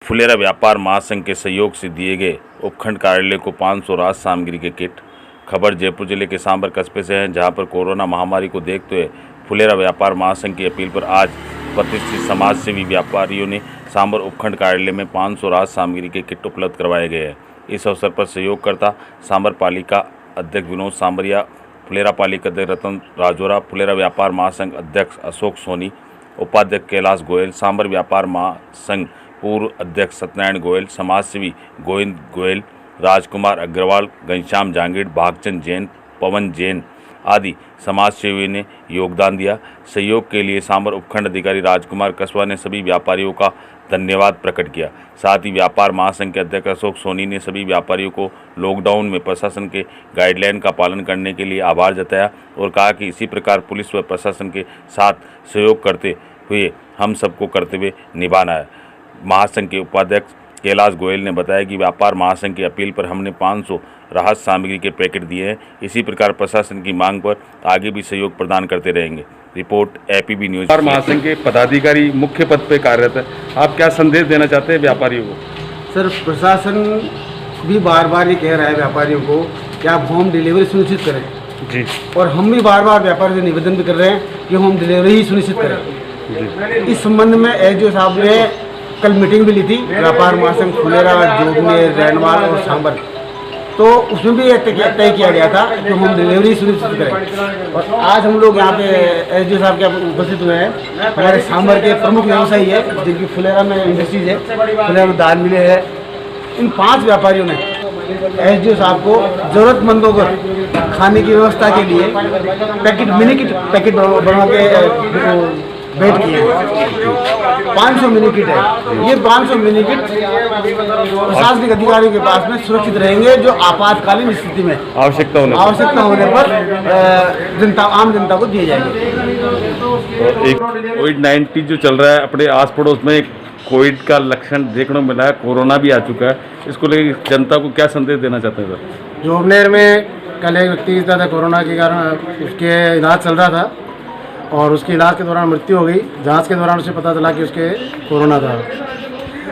फुलेरा व्यापार महासंघ के सहयोग से दिए गए उपखंड कार्यालय को 500 राहत सामग्री के किट। खबर जयपुर जिले के सांबर कस्बे से है, जहां पर कोरोना महामारी को देखते हुए फुलेरा व्यापार महासंघ की अपील पर आज प्रतिष्ठित समाज सेवी व्यापारियों ने सांबर उपखंड कार्यालय में 500 राहत सामग्री के किट उपलब्ध करवाए गए हैं। इस अवसर पर सहयोगकर्ता सांबर पालिका अध्यक्ष विनोद सांबरिया, फुलेरा पालिका अध्यक्ष रतन राजौरा, फुलेरा व्यापार महासंघ अध्यक्ष अशोक सोनी, उपाध्यक्ष कैलाश गोयल, सांबर व्यापार महासंघ पूर्व अध्यक्ष सत्यनारायण गोयल, समाजसेवी गोविंद गोयल, राजकुमार अग्रवाल, घनश्याम जांगीड़, भागचंद जैन, पवन जैन आदि समाजसेवी ने योगदान दिया। सहयोग के लिए सांबर उपखंड अधिकारी राजकुमार कसवा ने सभी व्यापारियों का धन्यवाद प्रकट किया। साथ ही व्यापार महासंघ के अध्यक्ष अशोक सोनी ने सभी व्यापारियों को लॉकडाउन में प्रशासन के गाइडलाइन का पालन करने के लिए आभार जताया और कहा कि इसी प्रकार पुलिस व प्रशासन के साथ सहयोग करते हुए हम सबको कर्तव्य निभाना है। महासंघ के उपाध्यक्ष कैलाश गोयल ने बताया कि व्यापार महासंघ की अपील पर हमने 500 राहत सामग्री के पैकेट दिए हैं। इसी प्रकार प्रशासन की मांग पर आगे भी सहयोग प्रदान करते रहेंगे। Report APB news. व्यापार महासंघ के पदाधिकारी मुख्य पद पर कार्यरत है, आप क्या संदेश देना चाहते हैं व्यापारियों को? सर, प्रशासन भी बार बार ये कह रहा है व्यापारियों को कि आप होम डिलीवरी सुनिश्चित करें जी, और हम भी बार बार व्यापारियों से निवेदन भी कर रहे हैं कि होम डिलीवरी ही सुनिश्चित करें जी। इस संबंध में एसडीओ साहब ने कल मीटिंग भी ली थी व्यापार महासंघ फुलेरा, जोगनेर, रैनवाल और सांबर, तो उसमें भी तय किया गया था कि होम डिलीवरी सुनिश्चित करें। और आज हम लोग यहाँ पे एसडीओ साहब के उपस्थित हुए हैं। हमारे सांबर के प्रमुख व्यवसायी है जिनकी फुलेरा में इंडस्ट्रीज है, फुलेरा में दाल मिले है। इन 5 व्यापारियों ने एसडीओ साहब को ज़रूरतमंदों को खाने की व्यवस्था के लिए पैकेट मिनी किट पैकेट बनवा के भेंट किए हैं। 500 मिनी किट है। ये 500 मिनी किट प्रशासनिक अधिकारियों के पास में सुरक्षित रहेंगे, जो आपातकालीन स्थिति में आवश्यकता होने पर आम जनता को दिए जाएंगे। एक कोविड-19 जो चल रहा है, अपने आस पड़ोस में कोविड का लक्षण देखने को मिला है, कोरोना भी आ चुका है, इसको लेकर जनता को क्या संदेश देना चाहते हैं सर? जोगनेर में कल एक व्यक्ति था कोरोना के कारण, उसके इलाज चल रहा था और उसके इलाज के दौरान मृत्यु हो गई। जांच के दौरान उसे पता चला कि उसके कोरोना था।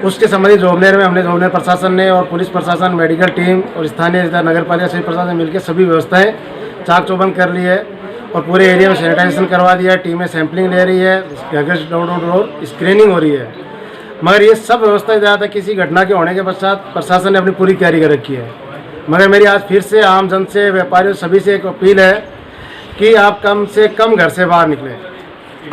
उसके संबंधित जोगनेर में हमने जोगनेर प्रशासन ने और पुलिस प्रशासन, मेडिकल टीम और स्थानीय नगर पालिका सभी प्रशासन मिलकर सभी व्यवस्थाएं चाक चौबंद कर ली है और पूरे एरिया में सैनिटाइजेशन करवा दिया है। टीमें सैंपलिंग ले रही है, डोर स्क्रीनिंग हो रही है। मगर ये सब व्यवस्थाएं ज़्यादा किसी घटना के होने के पश्चात प्रशासन ने अपनी पूरी तैयारी कर रखी है। मगर मेरी आज फिर से आम जन से, व्यापारियों सभी से एक अपील है कि आप कम से कम घर से बाहर निकलें।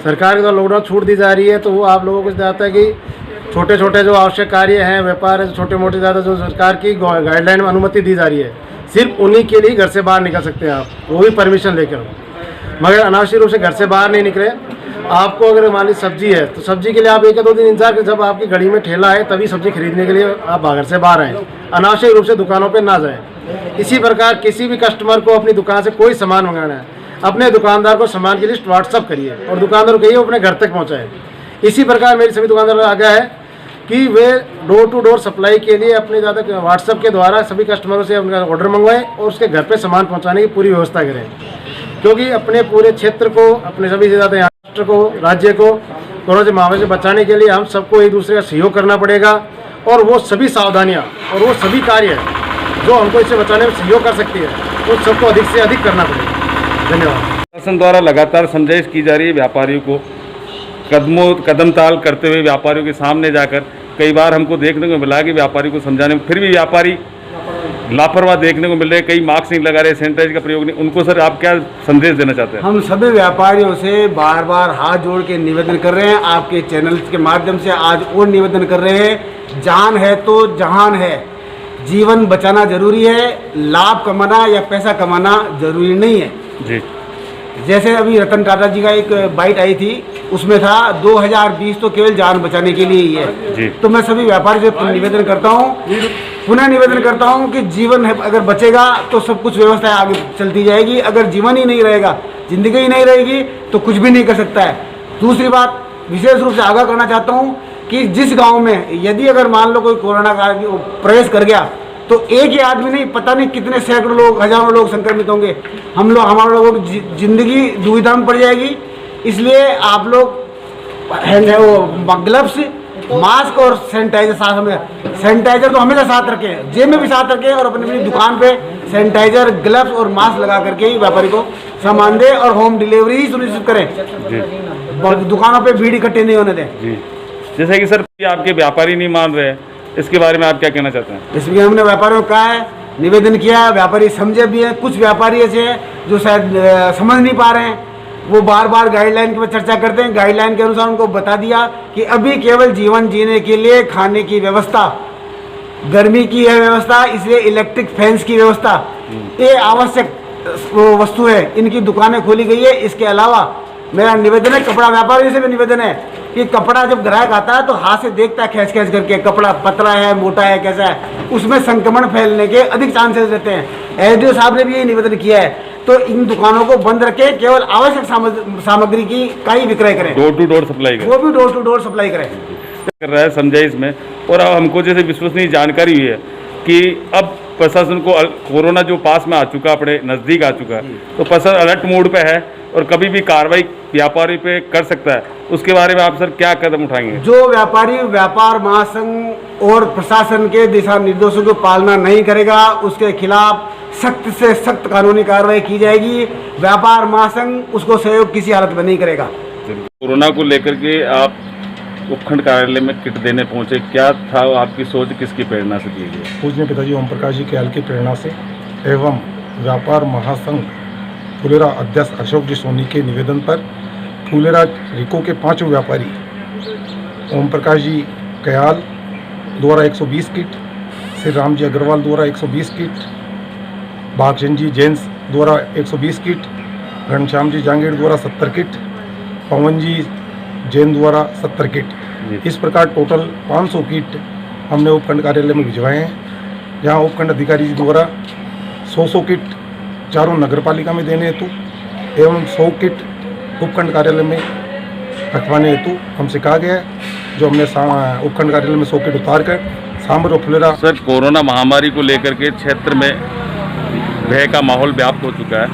सरकार के द्वारा लॉकडाउन छूट दी जा रही है, तो वो आप लोगों को जाता है कि छोटे छोटे जो आवश्यक कार्य हैं, व्यापार है, छोटे मोटे ज़्यादा जो सरकार की गाइडलाइन में अनुमति दी जा रही है, सिर्फ उन्हीं के लिए घर से बाहर निकल सकते हैं आप, वो भी परमिशन लेकर। मगर अनावश्यक रूप से घर से बाहर नहीं निकले। आपको अगर मान ली सब्जी है तो सब्जी के लिए आप 1 या 2 दिन इंतजार करें, जब आपकी घड़ी में ठेला है तभी सब्जी खरीदने के लिए आप घर से बाहर आएँ। अनावश्यक रूप से दुकानों पर ना जाएँ। इसी प्रकार किसी भी कस्टमर को अपनी दुकान से कोई सामान मंगाना है, अपने दुकानदार को सामान की लिस्ट व्हाट्सअप करिए और दुकानदार को कहिए अपने घर तक पहुंचाए। इसी प्रकार मेरी सभी दुकानदारों को आग्रह है कि वे डोर टू डोर सप्लाई के लिए अपने ज़्यादा व्हाट्सअप के द्वारा सभी कस्टमरों से अपना ऑर्डर मंगवाएं और उसके घर पे सामान पहुंचाने की पूरी व्यवस्था करें, क्योंकि अपने पूरे क्षेत्र को, अपने सभी से ज़्यादा राष्ट्र को, राज्य को कोरोना से महामारी से बचाने के लिए हम सबको एक दूसरे का सहयोग करना पड़ेगा। और वो सभी सावधानियाँ और वो सभी कार्य जो हमको इससे बचाने में सहयोग कर सकती है, उन सबको अधिक से अधिक करना पड़ेगा। धन्यवाद। प्रशासन द्वारा लगातार समझाइश की जा रही है व्यापारियों को, कदम ताल करते हुए व्यापारियों के सामने जाकर कई बार हमको देखने को मिला कि व्यापारी को समझाने में फिर भी व्यापारी लापरवाह देखने को मिल रहे हैं। कई मास्क नहीं लगा रहे, सैनिटाइज का प्रयोग नहीं। उनको सर आप क्या संदेश देना चाहते हैं? हम सभी व्यापारियों से बार बार हाथ जोड़ के निवेदन कर रहे हैं, आपके चैनल के माध्यम से आज और निवेदन कर रहे हैं, जान है तो जहान है। जीवन बचाना जरूरी है, लाभ कमाना या पैसा कमाना जरूरी नहीं है जी। जैसे अभी रतन टाटा जी का एक बाइट आई थी, उसमें था 2020 तो केवल जान बचाने के लिए ही है जी। तो मैं सभी व्यापारी से निवेदन करता हूँ, पुनः निवेदन करता हूँ कि जीवन है, अगर बचेगा तो सब कुछ व्यवस्था आगे चलती जाएगी। अगर जीवन ही नहीं रहेगा, जिंदगी ही नहीं रहेगी, तो कुछ भी नहीं कर सकता है। दूसरी बात विशेष रूप से आगाह करना चाहता हूँ कि जिस गाँव में यदि अगर मान लो कोई कोरोना का प्रवेश कर गया, तो एक ही आदमी नहीं, पता नहीं कितने सैकड़ों लोग, हजारों लोग संक्रमित होंगे। हमारे लोगों की जिंदगी दुविधा में पड़ जाएगी। इसलिए आप लोग ग्लव्स मास्क और सैनिटाइजर साथ में, सैनिटाइजर तो हमेशा साथ रखें, जेब में भी साथ रखें और अपनी अपनी दुकान पे सैनिटाइजर, ग्लव्स और मास्क लगा करके ही व्यापारी को सामान दें और होम डिलीवरी ही सुनिश्चित करें और दुकानों पे भीड़ इकट्ठे नहीं होने दें। जी, जैसे कि सर आपके व्यापारी नहीं मान रहे हैं, इसके बारे में आप क्या कहना चाहते हैं? इसलिए हमने व्यापारियों को कहा है, निवेदन किया है, व्यापारी समझे भी हैं। कुछ व्यापारी ऐसे हैं जो शायद समझ नहीं पा रहे हैं, वो बार बार गाइडलाइन के ऊपर चर्चा करते हैं। गाइडलाइन के अनुसार उनको बता दिया कि अभी केवल जीवन जीने के लिए खाने की व्यवस्था, गर्मी की है व्यवस्था, इसलिए इलेक्ट्रिक फैंस की व्यवस्था, ये आवश्यक वस्तु है, इनकी दुकानें खोली गई है। इसके अलावा मेरा निवेदन है, कपड़ा व्यापारियों से भी निवेदन है कि कपड़ा जब ग्राहक आता है तो हाथ से देखता है खींच खींच करके, कपड़ा पतला है, मोटा है, कैसा है, उसमें संक्रमण फैलने के अधिक चांसेस रहते हैं। एसडीओ साहब ने भी ये निवेदन किया है, तो इन दुकानों को बंद रखे, केवल आवश्यक सामग्री की का ही विक्रय करें, डोर टू डोर सप्लाई करें, वो भी डोर टू डोर सप्लाई करें। कर रहा है संजय इसमें। और अब हमको जैसे विश्वसनीय जानकारी हुई है कि अब प्रशासन को कोरोना जो पास में आ चुका, अपने नज़दीक आ चुका है, तो प्रशासन अलर्ट मोड पे है और कभी भी कार्रवाई व्यापारी पे कर सकता है। उसके बारे में आप सर क्या कदम उठाएंगे? जो व्यापारी व्यापार महासंघ और प्रशासन के दिशा निर्देशों की पालना नहीं करेगा, उसके खिलाफ सख्त से सख्त कानूनी कार्रवाई की जाएगी। व्यापार महासंघ उसको सहयोग किसी हालत में नहीं करेगा। कोरोना को लेकर के आप उपखंड कार्यालय में किट देने पहुंचे, क्या था आपकी सोच, किसकी प्रेरणा से दी गई? पूज्य पिताजी ओम प्रकाश जी ख्याल की प्रेरणा से एवं व्यापार महासंघ फुलेरा अध्यक्ष अशोक जी सोनी के निवेदन पर फुलेरा रिको के 5 व्यापारी ओम प्रकाश जी कयाल द्वारा 120 किट, श्री राम जी अग्रवाल द्वारा 120 किट, भागचंद जी जेंस द्वारा 120 किट, घनश्याम जी जांगीर द्वारा 70 किट, पवन जी जैन द्वारा 70 किट, इस प्रकार टोटल 500 किट हमने उपखंड कार्यालय में भिजवाए हैं। जहां उपखंड अधिकारी जी द्वारा 100 किट चारों नगर पालिका में देने हेतु एवं 100 किट उपखंड कार्यालय में रखवाने हेतु हमसे कहा गया है, जो हमने उपखंड कार्यालय में 100 किट उतार कर सांबर और फुलेरा। सर, कोरोना महामारी को लेकर के क्षेत्र में भय का माहौल व्याप्त हो चुका है,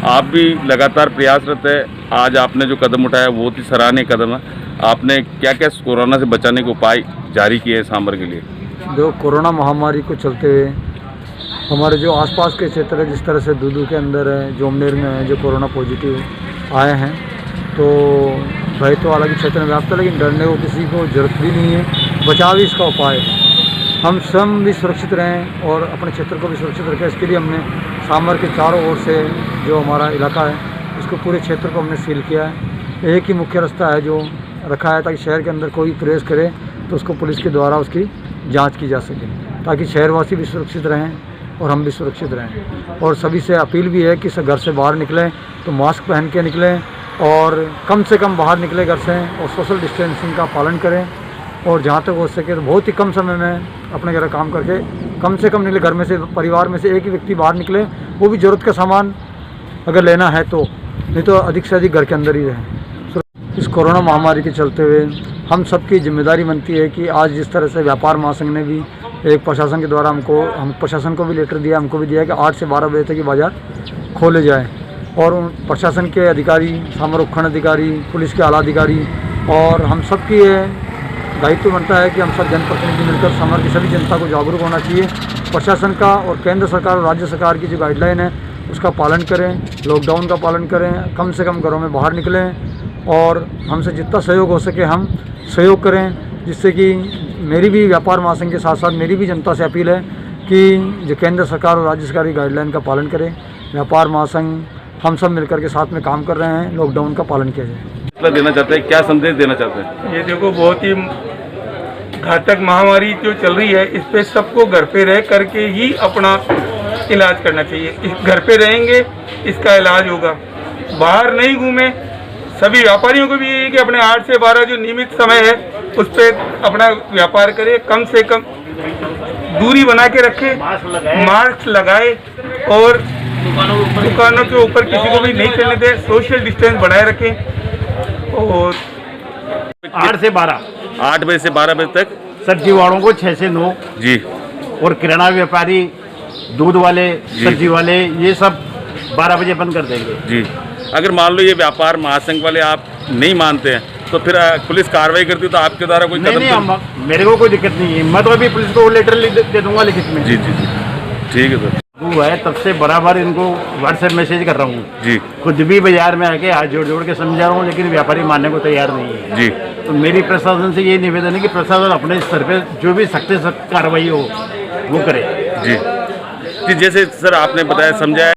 आप भी लगातार प्रयासरत है। आज आपने जो कदम उठाया बहुत ही सराहनीय कदम है। आपने क्या क्या कोरोना से बचाने के उपाय जारी किए हैं सांबर के लिए? जो कोरोना महामारी को चलते हुए हमारे जो आसपास के क्षेत्र है, जिस तरह से दूदू के अंदर है, जोमनेर में है, जो कोरोना पॉजिटिव आए हैं, तो भय तो हालांकि क्षेत्र में व्याप्त है, लेकिन डरने को किसी को जरूरत भी नहीं है। बचाव ही इसका उपाय है। हम स्वयं भी सुरक्षित रहें और अपने क्षेत्र को भी सुरक्षित रखें, इसके लिए हमने सांबर के चारों ओर से जो हमारा इलाका है उसको पूरे क्षेत्र को हमने सील किया है। एक ही मुख्य रास्ता है जो रखा है, ताकि शहर के अंदर कोई प्रवेश करे तो उसको पुलिस के द्वारा उसकी जांच की जा सके, ताकि शहरवासी भी सुरक्षित रहें और हम भी सुरक्षित रहें। और सभी से अपील भी है कि घर से बाहर निकलें तो मास्क पहन के निकलें और कम से कम बाहर निकले घर से और सोशल डिस्टेंसिंग का पालन करें। और जहाँ तक हो सके तो बहुत ही कम समय में अपने घर काम करके कम से कम निकले, घर में से परिवार में से एक ही व्यक्ति बाहर निकले, वो भी ज़रूरत का सामान अगर लेना है तो, नहीं तो अधिक से अधिक घर के अंदर ही रहें। इस कोरोना महामारी के चलते हुए हम सबकी जिम्मेदारी बनती है कि आज जिस तरह से व्यापार महासंघ ने भी एक प्रशासन के द्वारा हम प्रशासन को भी लेटर दिया, हमको भी दिया कि 8 से 12 बजे तक ये बाज़ार खोले जाए। और उन प्रशासन के अधिकारी, सांबर उपखंड अधिकारी, पुलिस के आला अधिकारी और हम सबकी दायित्व बनता है कि हम सब जनप्रतिनिधि मिलकर सांबर की सभी जनता को जागरूक होना चाहिए। प्रशासन का और केंद्र सरकार और राज्य सरकार की जो गाइडलाइन है उसका पालन करें, लॉकडाउन का पालन करें, कम से कम घरों में बाहर निकलें और हमसे जितना सहयोग हो सके हम सहयोग करें, जिससे कि मेरी भी व्यापार महासंघ के साथ साथ मेरी भी जनता से अपील है कि जो केंद्र सरकार और राज्य सरकार की गाइडलाइन का पालन करें। व्यापार महासंघ हम सब मिलकर के साथ में काम कर रहे हैं, लॉकडाउन का पालन किया जाए। देना चाहते हैं, क्या संदेश देना चाहते हैं? ये देखो, बहुत ही घातक महामारी जो चल रही है, इस पे सबको घर पे रह करके ही अपना इलाज करना चाहिए। घर पे रहेंगे इसका इलाज होगा, बाहर नहीं घूमें। सभी व्यापारियों को भी यही है कि अपने 8 से 12 जो नियमित समय है उस पर अपना व्यापार करें, कम से कम दूरी बना के रखें, मास्क लगाए और दुकानों के ऊपर किसी को भी नहीं चलने दें, सोशल डिस्टेंस बनाए रखें। और 8 से 12, 8 बजे से 12 बजे तक सब्जी वालों को 6 से 9 जी, और किराना व्यापारी, दूध वाले, सब्जी वाले, ये सब 12 बजे बंद कर देंगे जी। अगर मान लो ये व्यापार महासंघ वाले आप नहीं मानते हैं तो फिर पुलिस कार्रवाई करती है तो आपके द्वारा कोई नहीं कदम नहीं तो- मेरे को कोई दिक्कत नहीं है, मैं तो अभी पुलिस को लेटर दे दूंगा लिखित में। जी जी जी ठीक है सर। वो है तब से बराबर इनको व्हाट्सएप मैसेज कर रहा हूँ, जी खुद भी बाजार में आके हाथ जोड़ जोड़ के समझा रहा हूँ, लेकिन व्यापारी मानने को तैयार नहीं है। जी तो मेरी प्रशासन से ये निवेदन है कि प्रशासन अपने स्तर पे जो भी सख्त से सख्त कार्रवाई हो वो करे। जी जी जैसे सर आपने बताया समझाया